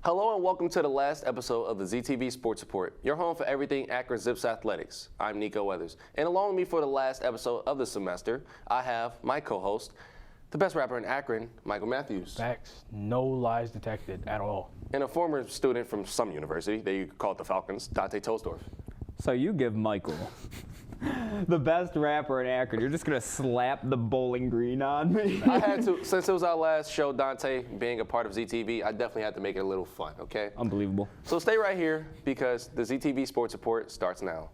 Hello and welcome to the last episode of the ZTV Sports Report, your home for everything Akron Zips Athletics. I'm Nikko Weathers, and along with me for the last episode of the semester, I have my co-host, the best rapper in Akron, Michael Matthews. Facts. No lies detected at all. And a former student from some university, they call it the Falcons, Dante. So you give Michael the best rapper in Akron. You're just going to slap the Bowling Green on me? I had to, since it was our last show, Dante, being a part of ZTV, I definitely had to make it a little fun, okay? Unbelievable. So stay right here because the ZTV Sports Report starts now.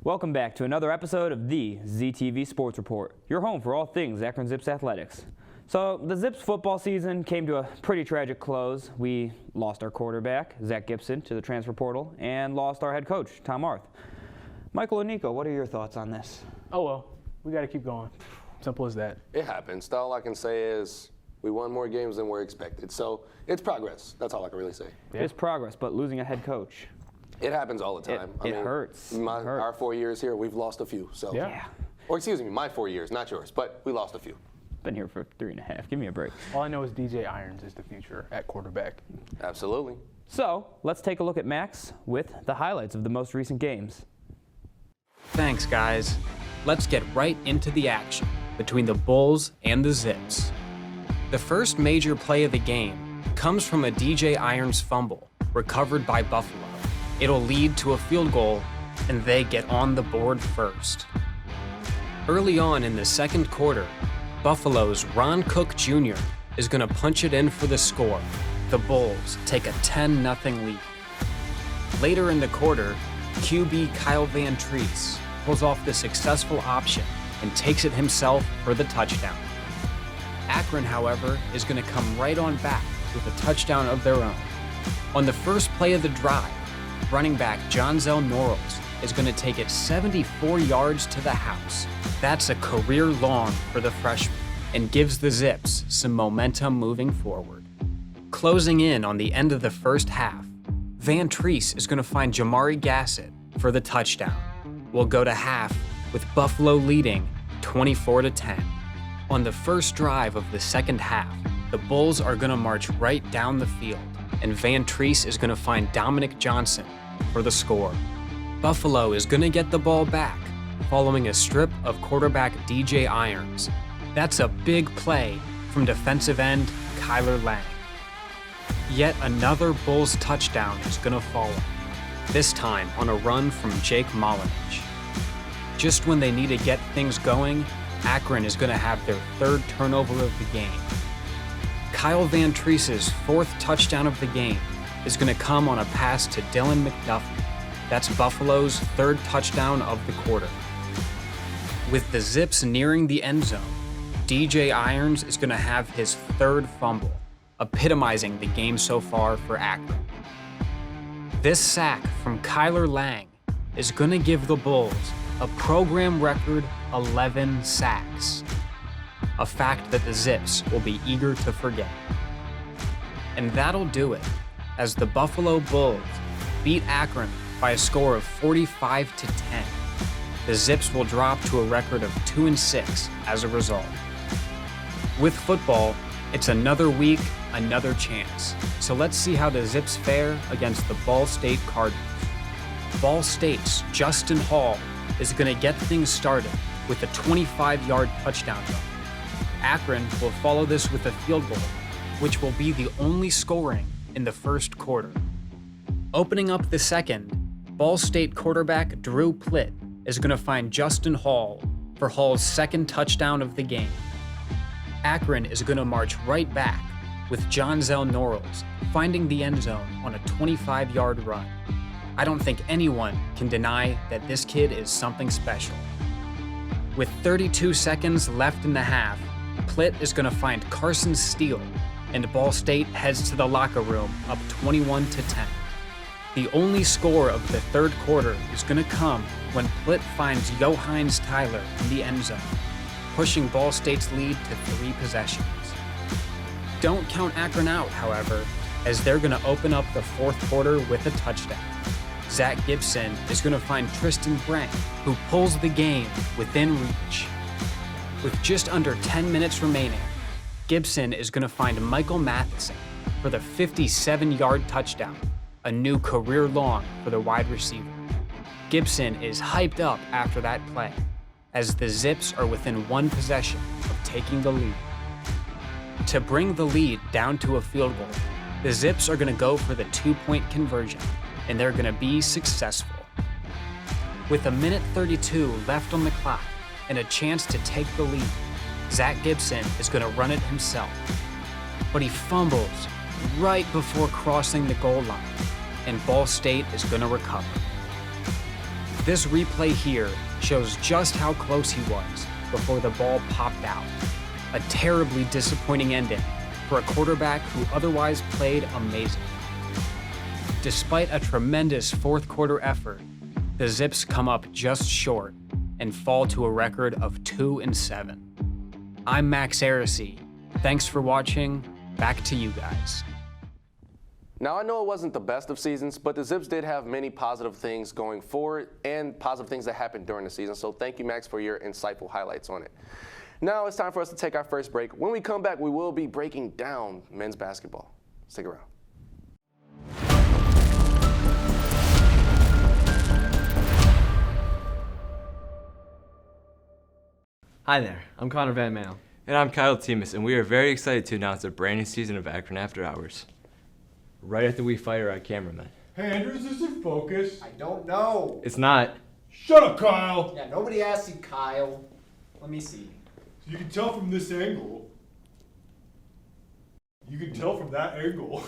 Welcome back to another episode of the ZTV Sports Report, your home for all things Akron Zips Athletics. So the Zips football season came to a pretty tragic close. We lost our quarterback, Zach Gibson, to the transfer portal, and lost our head coach, Tom Arth. Michael and Nikko, what are your thoughts on this? Oh well, we got to keep going. Simple as that. It happens. All I can say is we won more games than were expected. So it's progress. That's all I can really say. Yeah. It's progress, but losing a head coach. It happens all the time. It hurts. Our 4 years here, we've lost a few. So. Yeah. Or excuse me, my 4 years, not yours, but we lost a few. Been here for 3.5. Give me a break. All I know is DJ Irons is the future at quarterback. Absolutely. So let's take a look at Max with the highlights of the most recent games. Thanks, guys. Let's get right into the action between the Bulls and the Zips. The first major play of the game comes from a DJ Irons fumble recovered by Buffalo. It'll lead to a field goal, and they get on the board first. Early on in the second quarter, Buffalo's Ron Cook Jr. is going to punch it in for the score. The Bulls take a 10-0 lead. Later in the quarter, QB Kyle Van Treese pulls off the successful option and takes it himself for the touchdown. Akron, however, is going to come right on back with a touchdown of their own. On the first play of the drive, running back Jonzel Norrells is going to take it 74 yards to the house. That's a career long for the freshman and gives the Zips some momentum moving forward. Closing in on the end of the first half, Van Treese is going to find Jamari Gassett for the touchdown. We'll go to half with Buffalo leading 24-10. On the first drive of the second half, the Bulls are going to march right down the field, and Van Treese is going to find Dominic Johnson for the score. Buffalo is going to get the ball back following a strip of quarterback DJ Irons. That's a big play from defensive end Kyler Lang. Yet another Bulls touchdown is going to follow, this time on a run from Jake Molinich. Just when they need to get things going, Akron is going to have their third turnover of the game. Kyle Van Treese's fourth touchdown of the game is going to come on a pass to Dylan McDuffie. That's Buffalo's third touchdown of the quarter. With the Zips nearing the end zone, DJ Irons is going to have his third fumble, epitomizing the game so far for Akron. This sack from Kyler Lang is going to give the Bulls a program record 11 sacks, a fact that the Zips will be eager to forget. And that'll do it, as the Buffalo Bulls beat Akron by a score of 45-10. The Zips will drop to a record of 2-6 as a result. With football, it's another week, another chance. So let's see how the Zips fare against the Ball State Cardinals. Ball State's Justin Hall is going to get things started with a 25-yard touchdown run. Akron will follow this with a field goal, which will be the only scoring in the first quarter. Opening up the second, Ball State quarterback Drew Plitt is going to find Justin Hall for Hall's second touchdown of the game. Akron is going to march right back with Jonzel Norrells finding the end zone on a 25-yard run. I don't think anyone can deny that this kid is something special. With 32 seconds left in the half, Plitt is going to find Carson Steele, and Ball State heads to the locker room up 21-10. The only score of the third quarter is going to come when Plitt finds Johannes Tyler in the end zone, pushing Ball State's lead to 3 possessions. Don't count Akron out, however, as they're going to open up the fourth quarter with a touchdown. Zach Gibson is going to find Tristan Brent, who pulls the game within reach. With just under 10 minutes remaining, Gibson is going to find Michael Matheson for the 57-yard touchdown, a new career long for the wide receiver. Gibson is hyped up after that play, as the Zips are within 1 possession of taking the lead. To bring the lead down to a field goal, the Zips are going to go for the 2-point conversion, and they're going to be successful. With 1:32 left on the clock and a chance to take the lead, Zach Gibson is going to run it himself. But he fumbles right before crossing the goal line, and Ball State is going to recover. This replay here shows just how close he was before the ball popped out. A terribly disappointing ending for a quarterback who otherwise played amazing. Despite a tremendous fourth quarter effort, the Zips come up just short and fall to a record of 2-7. I'm Max Aracey. Thanks for watching. Back to you guys. Now, I know it wasn't the best of seasons, but the Zips did have many positive things going forward and positive things that happened during the season. So thank you, Max, for your insightful highlights on it. Now it's time for us to take our first break. When we come back, we will be breaking down men's basketball. Stick around. Hi there, I'm Connor Van Mael. And I'm Kyle Temis, and we are very excited to announce a brand new season of Akron After Hours. Right after we fire our cameraman. Hey, Andrews, is it focus? I don't know. It's not. Shut up, Kyle! Yeah, nobody asked you, Kyle. Let me see. You can tell from this angle. You can tell from that angle.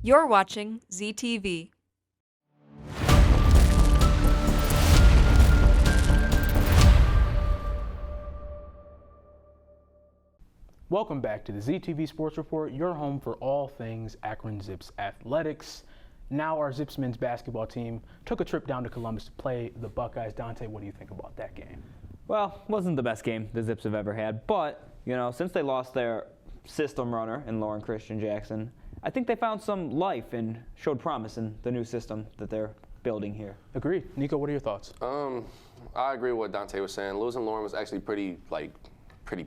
You're watching ZTV. Welcome back to the ZTV Sports Report, your home for all things Akron Zips athletics. Now our Zips men's basketball team took a trip down to Columbus to play the Buckeyes. Dante, what do you think about that game? Well, wasn't the best game the Zips have ever had, but, you know, since they lost their system runner in Lauren Christian Jackson, I think they found some life and showed promise in the new system that they're building here. Agreed. Nico, what are your thoughts? I agree with what Dante was saying. Losing Lauren was actually pretty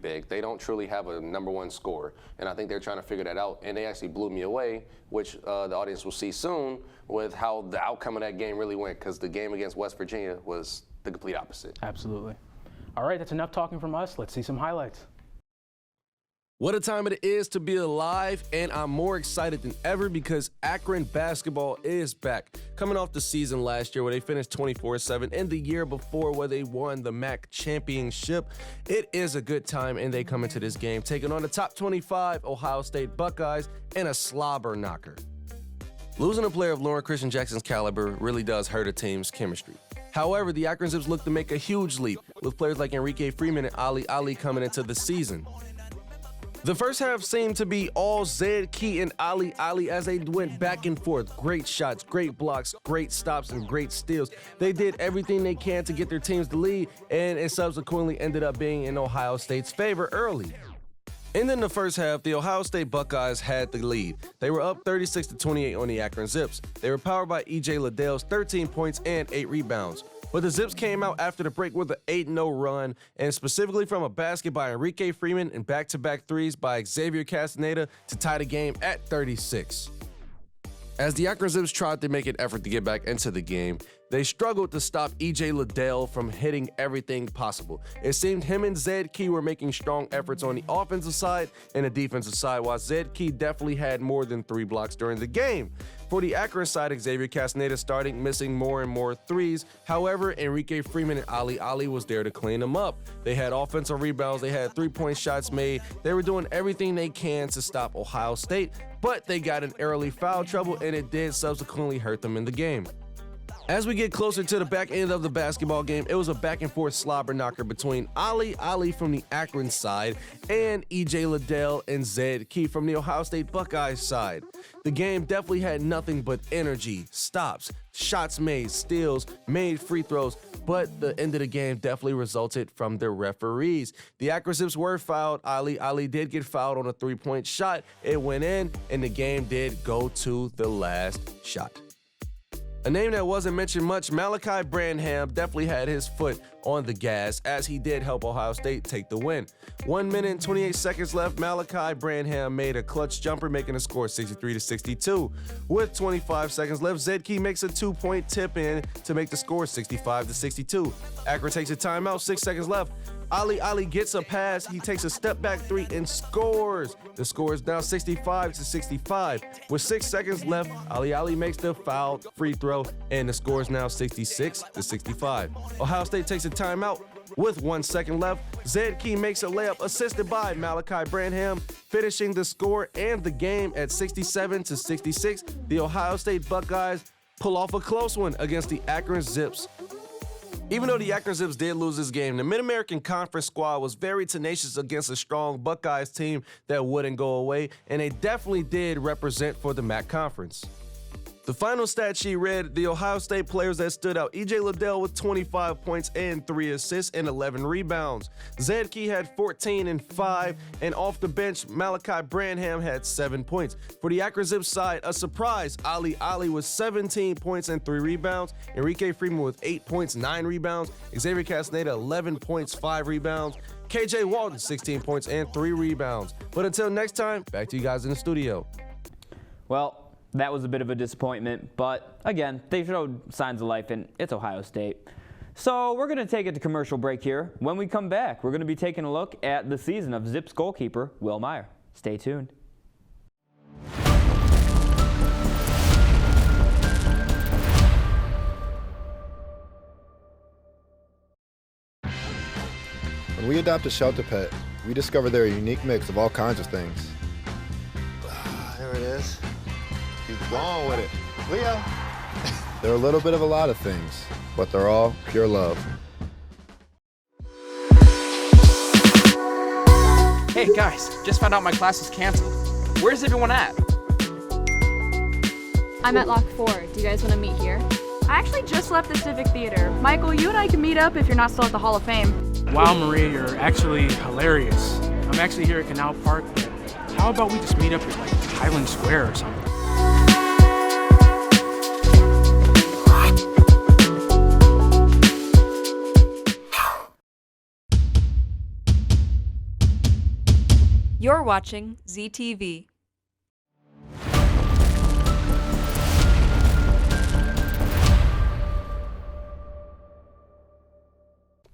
big. They don't truly have a number one scorer, and I think they're trying to figure that out, and they actually blew me away, which the audience will see soon with how the outcome of that game really went, because the game against West Virginia was the complete opposite. Absolutely. All right, that's enough talking from us. Let's see some highlights. What a time it is to be alive, and I'm more excited than ever because Akron basketball is back. Coming off the season last year where they finished 24-7 and the year before where they won the MAC championship, it is a good time, and they come into this game taking on the top 25 Ohio State Buckeyes and a slobber knocker. Losing a player of Lauren Christian Jackson's caliber really does hurt a team's chemistry. However, the Akron Zips look to make a huge leap with players like Enrique Freeman and Ali coming into the season. The first half seemed to be all Zed Key and Ali as they went back and forth. Great shots, great blocks, great stops, and great steals. They did everything they can to get their teams to lead, and it subsequently ended up being in Ohio State's favor early. And in the first half, the Ohio State Buckeyes had the lead. They were up 36-28 on the Akron Zips. They were powered by E.J. Liddell's 13 points and 8 rebounds. But the Zips came out after the break with an 8-0 run, and specifically from a basket by Enrique Freeman and back-to-back threes by Xavier Castaneda to tie the game at 36. As the Akron Zips tried to make an effort to get back into the game, they struggled to stop E.J. Liddell from hitting everything possible. It seemed him and Zed Key were making strong efforts on the offensive side and the defensive side, while Zed Key definitely had more than 3 blocks during the game. For the Akron side, Xavier Castaneda started missing more and more threes. However, Enrique Freeman and Ali was there to clean them up. They had offensive rebounds, they had 3-point shots made. They were doing everything they can to stop Ohio State, but they got in early foul trouble, and it did subsequently hurt them in the game. As we get closer to the back end of the basketball game, it was a back and forth slobber knocker between Ali from the Akron side and E.J. Liddell and Zed Key from the Ohio State Buckeyes side. The game definitely had nothing but energy, stops, shots made, steals, made free throws, but the end of the game definitely resulted from the referees. The Akron Zips were fouled. Ali did get fouled on a 3-point shot. It went in, and the game did go to the last shot. A name that wasn't mentioned much, Malachi Branham definitely had his foot on the gas as he did help Ohio State take the win. 1 minute and 28 seconds left, Malachi Branham made a clutch jumper, making the score 63-62. With 25 seconds left, Zed Key makes a 2-point tip in to make the score 65-62. Akron takes a timeout, 6 seconds left. Ali gets a pass, he takes a step back 3 and scores. The score is now 65-65. With 6 seconds left, Ali makes the foul free throw, and the score is now 66-65. Ohio State takes a timeout. With 1 second left, Zed Key makes a layup assisted by Malachi Branham, finishing the score and the game at 67-66. The Ohio State Buckeyes pull off a close one against the Akron Zips. Even though the Akron Zips did lose this game, the Mid-American Conference squad was very tenacious against a strong Buckeyes team that wouldn't go away, and they definitely did represent for the MAC Conference. The final stat sheet read the Ohio State players that stood out: E.J. Liddell with 25 points and 3 assists and 11 rebounds. Zed Key had 14 and 5, and off the bench, Malachi Branham had 7 points. For the Akron Zips side, a surprise: Ali with 17 points and 3 rebounds, Enrique Freeman with 8 points, 9 rebounds, Xavier Castaneda 11 points, 5 rebounds, KJ Walton 16 points and 3 rebounds. But until next time, back to you guys in the studio. Well, that was a bit of a disappointment, but again, they showed signs of life, and it's Ohio State. So we're going to take it to commercial break here. When we come back, we're going to be taking a look at the season of Zips goalkeeper Will Myer. Stay tuned. When we adopt a shelter pet, we discover they're a unique mix of all kinds of things. There it is. Keep going with it. Leo! They're a little bit of a lot of things, but they're all pure love. Hey guys, just found out my class is canceled. Where's everyone at? I'm at Lock 4. Do you guys want to meet here? I actually just left the Civic Theater. Michael, you and I can meet up if you're not still at the Hall of Fame. Wow, Maria, you're actually hilarious. I'm actually here at Canal Park, but how about we just meet up at like Highland Square or something? You're watching ZTV.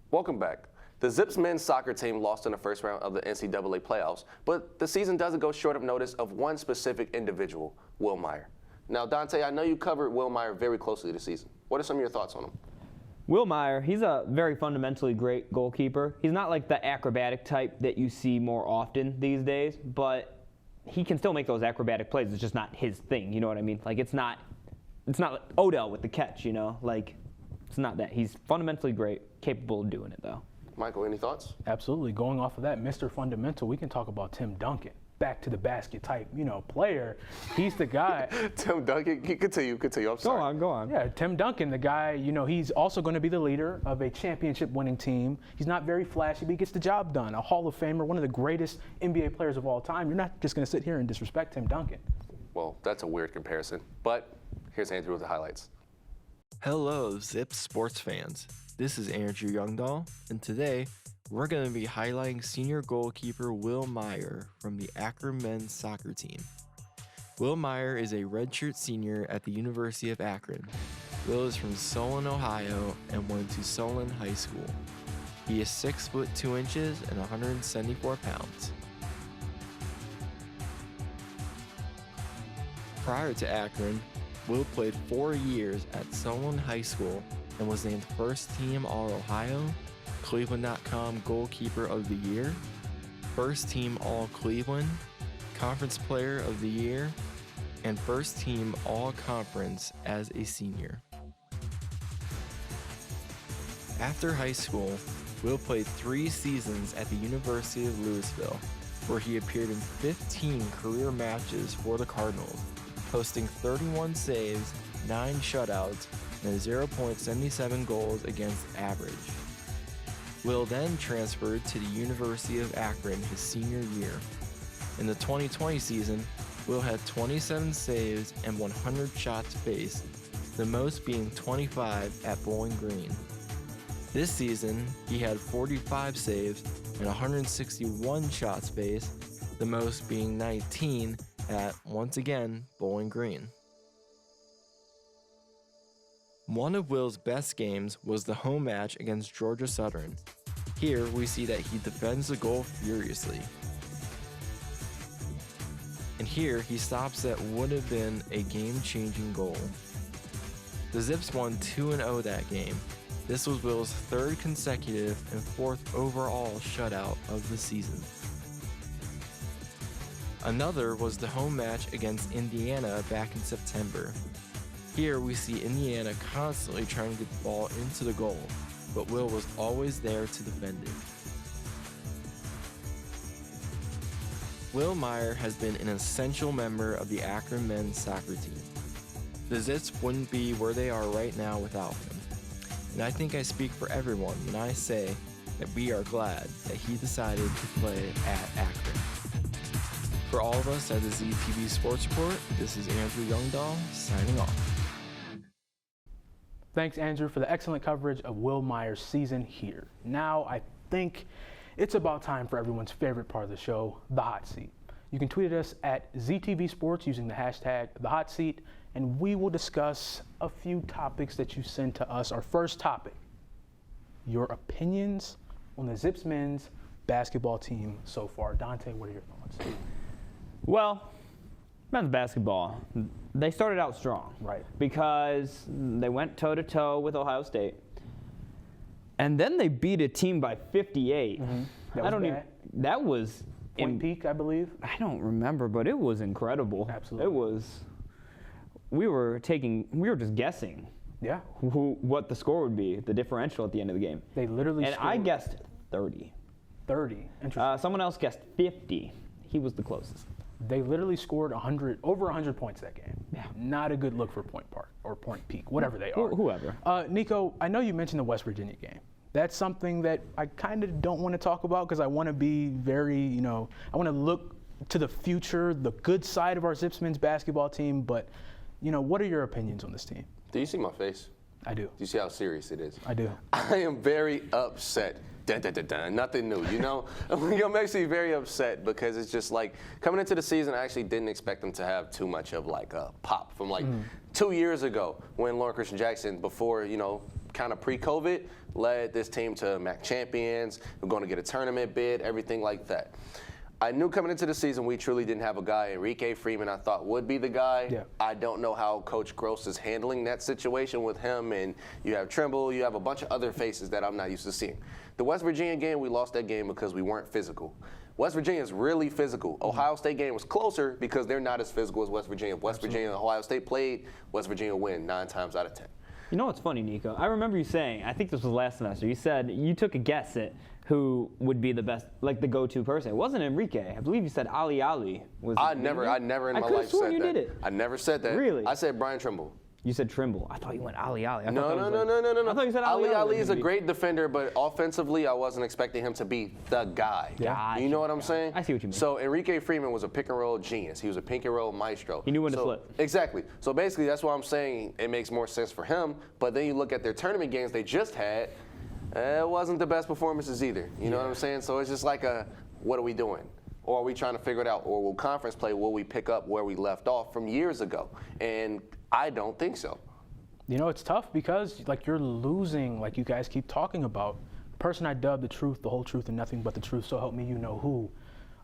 Welcome back. The Zips men's soccer team lost in the first round of the NCAA playoffs, but the season doesn't go short of notice of one specific individual, Will Myer. Now, Dante, I know you covered Will Myer very closely this season. What are some of your thoughts on him? Will Myer, he's a very fundamentally great goalkeeper. He's not like the acrobatic type that you see more often these days, but he can still make those acrobatic plays. It's just not his thing, you know what I mean? Like, it's not like Odell with the catch, you know? Like, it's not that. He's fundamentally great, capable of doing it, though. Michael, any thoughts? Absolutely. Going off of that, Mr. Fundamental, we can talk about Tim Duncan. Back to the basket type, player. He's the guy. Tim Duncan, continue. I'm sorry. Go on. Yeah, Tim Duncan, the guy, he's also going to be the leader of a championship winning team. He's not very flashy, but he gets the job done. A Hall of Famer, one of the greatest NBA players of all time. You're not just going to sit here and disrespect Tim Duncan. Well, that's a weird comparison, but here's Andrew with the highlights. Hello, Zips sports fans. This is Andrew Youngdahl, and today we're going to be highlighting senior goalkeeper Will Myer from the Akron men's soccer team. Will Myer is a redshirt senior at the University of Akron. Will is from Solon, Ohio, and went to Solon High School. He is 6 foot 2 inches and 174 pounds. Prior to Akron, Will played 4 years at Solon High School and was named First Team All-Ohio, Cleveland.com Goalkeeper of the Year, First Team All-Cleveland, Conference Player of the Year, and First Team All-Conference as a senior. After high school, Will played 3 seasons at the University of Louisville, where he appeared in 15 career matches for the Cardinals, posting 31 saves, 9 shutouts, and a 0.77 goals against average. Will then transferred to the University of Akron his senior year. In the 2020 season, Will had 27 saves and 100 shots faced, the most being 25 at Bowling Green. This season, he had 45 saves and 161 shots faced, the most being 19 at, once again, Bowling Green. One of Will's best games was the home match against Georgia Southern. Here we see that he defends the goal furiously. And here he stops that would have been a game-changing goal. The Zips won 2-0 that game. This was Will's 3rd consecutive and 4th overall shutout of the season. Another was the home match against Indiana back in September. Here we see Indiana constantly trying to get the ball into the goal, but Will was always there to defend it. Will Myer has been an essential member of the Akron men's soccer team. The Zips wouldn't be where they are right now without him. And I think I speak for everyone when I say that we are glad that he decided to play at Akron. For all of us at the ZTV Sports Report, this is Andrew Youngdahl signing off. Thanks, Andrew, for the excellent coverage of Will Myer's season here. Now, I think it's about time for everyone's favorite part of the show, the hot seat. You can tweet at us at ZTV Sports using the hashtag #TheHotSeat, and we will discuss a few topics that you send to us. Our first topic, your opinions on the Zips men's basketball team so far. Dante, what are your thoughts? Well, men's basketball, they started out strong. Right. Because they went toe-to-toe with Ohio State. And then they beat a team by 58. Mm-hmm. That was Point Peak, I believe. I don't remember, but it was incredible. Absolutely. It was. We were just guessing. Yeah. What the score would be, the differential at the end of the game. They literally And I guessed 30. 30. Interesting. Someone else guessed 50. He was the closest. They literally scored over 100 points that game. Yeah. Not a good look for Point Park or Point Peak, whatever they are. Whoever. Nico, I know you mentioned the West Virginia game. That's something that I kind of don't want to talk about because I want to be very, I want to look to the future, the good side of our Zips men's basketball team. But, what are your opinions on this team? Do you see my face? I do. Do you see how serious it is? I do. I am very upset. Nothing new, I'm actually very upset because it's just like coming into the season, I actually didn't expect them to have too much of like a pop from 2 years ago when Lauren Christian Jackson, before, kind of pre-COVID, led this team to MAC champions. We're going to get a tournament bid, everything like that. I knew coming into the season we truly didn't have a guy. Enrique Freeman I thought would be the guy. Yeah. I don't know how Coach Gross is handling that situation with him, and you have Trimble, you have a bunch of other faces that I'm not used to seeing. The West Virginia game, we lost that game because we weren't physical. West Virginia is really physical. Ohio State game was closer because they're not as physical as West Virginia. If West Virginia and Ohio State played, West Virginia win 9 times out of 10. You know what's funny, Nico? I remember you saying, I think this was last semester, you said you took a guess at who would be the best, like the go-to person. It wasn't Enrique. I believe you said Ali was. I never in my life said that. You did it. I never said that. Really? I said Brian Trimble. You said Trimble. I thought you went Ali. No. I thought you said Ali is a great defender, but offensively, I wasn't expecting him to be the guy. Yeah. You know what I'm saying? I see what you mean. So Enrique Freeman was a pick-and-roll genius. He was a pick-and-roll maestro. He knew when to flip. Exactly. So basically, that's why I'm saying it makes more sense for him. But then you look at their tournament games they just had, it wasn't the best performances either. You know what I'm saying? So it's just like what are we doing? Or are we trying to figure it out? Or will conference play, will we pick up where we left off from years ago? And I don't think so. You know, it's tough because, like, you're losing, like you guys keep talking about. The person I dubbed the truth, the whole truth, and nothing but the truth, so help me you know who.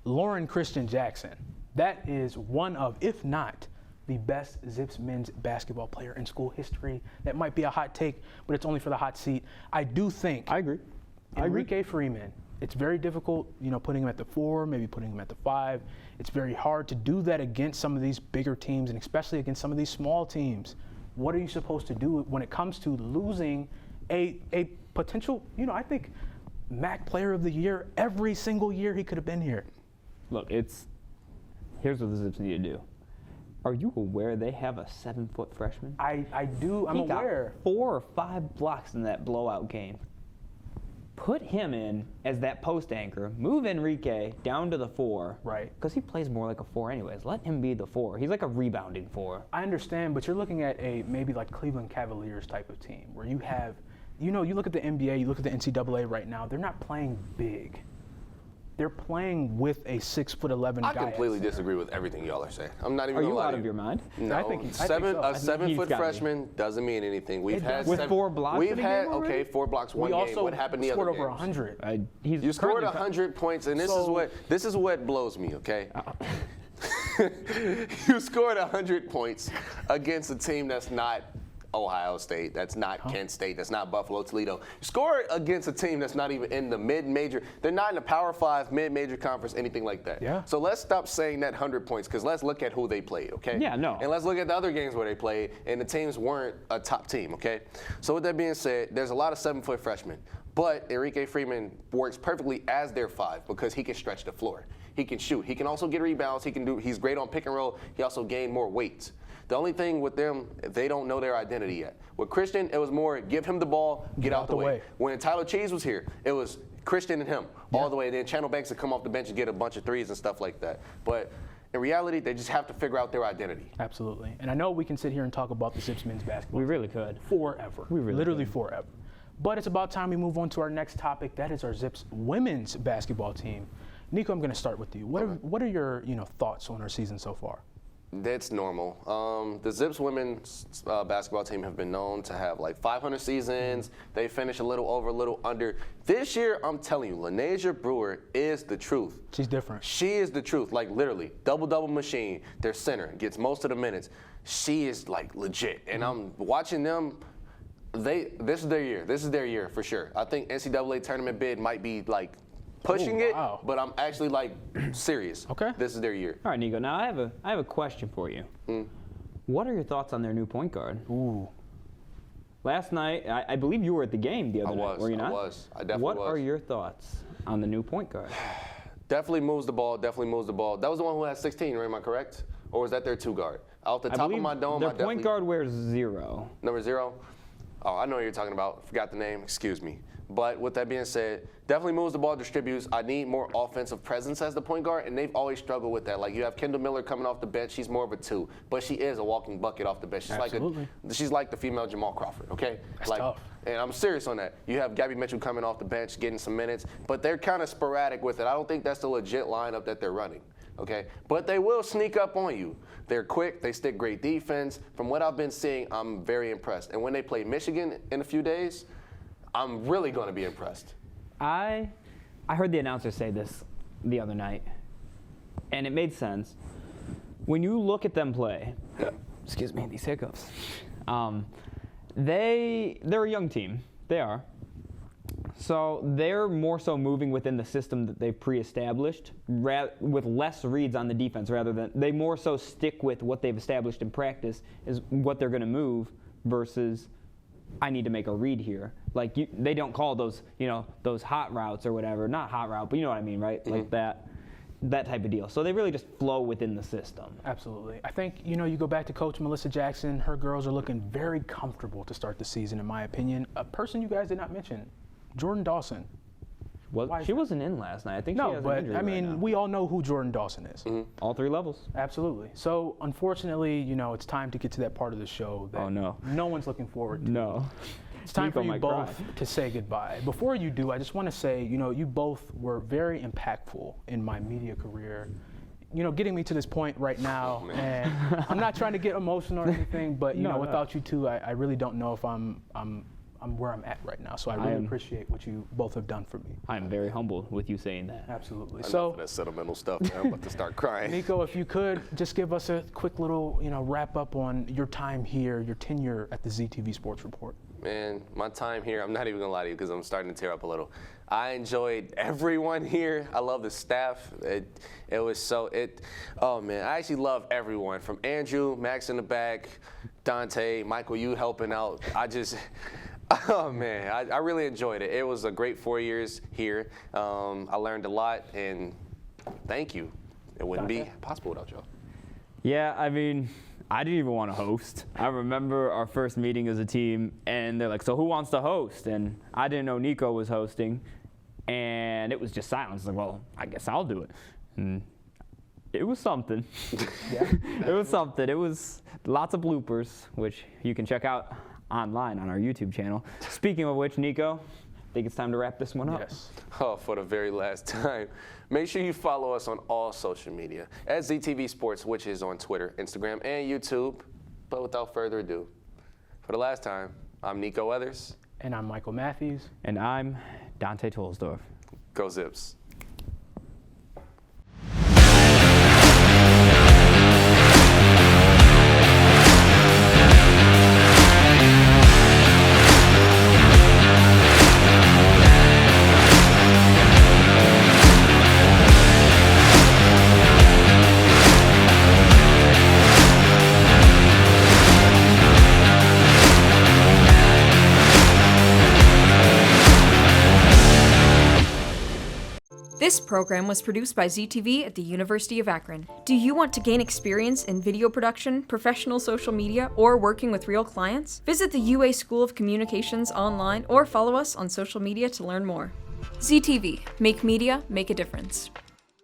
Lauren Christian Jackson. That is one of, if not, the best Zips men's basketball player in school history. That might be a hot take, but it's only for the hot seat. I do think. I agree. Enrique Freeman, it's very difficult, you know, putting him at the 4, maybe putting him at the 5. It's very hard to do that against some of these bigger teams and especially against some of these small teams. What are you supposed to do when it comes to losing a potential, you know, I think MAC Player of the Year every single year he could have been here. Look, here's what the Zips need to do. Are you aware they have a 7-foot freshman? I do. I'm aware. Got 4 or 5 blocks in that blowout game. Put him in as that post anchor. Move Enrique down to the 4. Right. Because he plays more like a 4 anyways. Let him be the 4. He's like a rebounding 4. I understand, but you're looking at a maybe like Cleveland Cavaliers type of team where you have, you know, you look at the NBA, you look at the NCAA right now, they're not playing big. They're playing with a 6'11" guy. I completely disagree with everything y'all are saying. I'm not even. Are you out of your mind? No, I think so. a 7-foot freshman doesn't mean anything. We've had with 4 blocks. We've had 4 blocks one game. What happened the other scored game? over 100. You scored 100 points, and this is what blows me. Okay. You scored 100 points against a team that's not Ohio State, that's not Kent State, that's not Buffalo, Toledo. Score against a team that's not even in the mid-major. They're not in the Power 5, mid-major conference, anything like that. Yeah. So let's stop saying that 100 points, because let's look at who they played, okay? Yeah, no. And let's look at the other games where they played, and the teams weren't a top team, okay? So with that being said, there's a lot of 7-foot freshmen, but Enrique Freeman works perfectly as their 5 because he can stretch the floor. He can shoot. He can also get rebounds. He's great on pick and roll. He also gained more weight. The only thing with them, they don't know their identity yet. With Christian, it was more give him the ball, get out the way. When Tyler Cheese was here, it was Christian and him all the way. Then Channel Banks would come off the bench and get a bunch of threes and stuff like that. But in reality, they just have to figure out their identity. Absolutely. And I know we can sit here and talk about the Zips men's basketball. We really could. Forever. We really Literally could. forever. But it's about time we move on to our next topic. That is our Zips women's basketball team. Nico, I'm going to start with you. What are your thoughts on our season so far? That's normal. The Zips women's basketball team have been known to have like 500 seasons. They finish a little over, a little under. This year, I'm telling you, Lanesia Brewer is the truth. She's different. She is the truth, like literally. Double-double machine. Their center gets most of the minutes. She is like legit. And I'm watching them. This is their year. This is their year for sure. I think NCAA tournament bid might be like pushing it, but I'm actually like serious. Okay. This is their year. All right, Nico. Now I have a question for you. What are your thoughts on their new point guard? Ooh. Last night, I believe you were at the game the other night, were you not? I was. I definitely was. was. What are your thoughts on the new point guard? Definitely moves the ball. Definitely moves the ball. That was the one who had 16, right? Am I correct? Or was that their 2 guard? Off the top of my dome, their point guard wears 0. Number 0? Oh, I know what you're talking about. Forgot the name. Excuse me. But with that being said, definitely moves the ball, distributes. I need more offensive presence as the point guard, and they've always struggled with that. Like you have Kendall Miller coming off the bench. She's more of a 2, but she is a walking bucket off the bench. She's she's like the female Jamal Crawford. Okay. That's tough. And I'm serious on that. You have Gabby Mitchell coming off the bench, getting some minutes, but they're kind of sporadic with it. I don't think that's the legit lineup that they're running. Okay, but they will sneak up on you. They're quick. They stick great defense. From what I've been seeing, I'm very impressed. And when they play Michigan in a few days, I'm really going to be impressed. I heard the announcer say this the other night, and it made sense. When you look at them play, excuse me, these hiccups, they're a young team. They are. So they're more so moving within the system that they've pre-established with less reads on the defense rather than they more so stick with what they've established in practice is what they're going to move versus I need to make a read here. Like they don't call those, those hot routes or whatever. Not hot route, but you know what I mean, right? Like that type of deal. So they really just flow within the system. Absolutely. I think, you go back to Coach Melissa Jackson, her girls are looking very comfortable to start the season, in my opinion. A person you guys did not mention, Jordan Dawson. She wasn't in last night. I think she has but an injury I mean, right now. we all know who Jordan Dawson is. All 3 levels. Absolutely. So, unfortunately, it's time to get to that part of the show that no one's looking forward to. No. It's time Nico for you might both cry. to say goodbye. Before you do, I just want to say, you both were very impactful in my media career. Getting me to this point right now, and I'm not trying to get emotional or anything, but without you two, I really don't know if I'm where I'm at right now. So I really appreciate what you both have done for me. I'm very humbled with you saying that. Absolutely. Enough So of that sentimental stuff, man. I'm about to start crying. Nikko, if you could just give us a quick little, wrap up on your time here, your tenure at the ZTV Sports Report. Man, my time here, I'm not even gonna lie to you because I'm starting to tear up a little. I enjoyed everyone here. I love the staff. Oh man, I actually love everyone from Andrew, Max in the back, Dante, Michael, you helping out. Oh man, I really enjoyed it. It was a great 4 years here. I learned a lot, and thank you. It wouldn't be possible without y'all. Yeah, I mean, I didn't even want to host. I remember our first meeting as a team, and they're like, so who wants to host? And I didn't know Nikko was hosting, and it was just silence. Like, well, I guess I'll do it. And it was something. Yeah. It was something. It was lots of bloopers, which you can check out online on our YouTube channel. Speaking of which, Nikko, I think it's time to wrap this one up. Yes. Oh, for the very last time. Make sure you follow us on all social media at ZTV Sports, which is on Twitter, Instagram, and YouTube. But without further ado, for the last time, I'm Nikko Weathers. And I'm Michael Matthews. And I'm Dante Tolsdorf. Go Zips. This program was produced by ZTV at the University of Akron. Do you want to gain experience in video production, professional social media, or working with real clients? Visit the UA School of Communications online or follow us on social media to learn more. ZTV, make media, make a difference.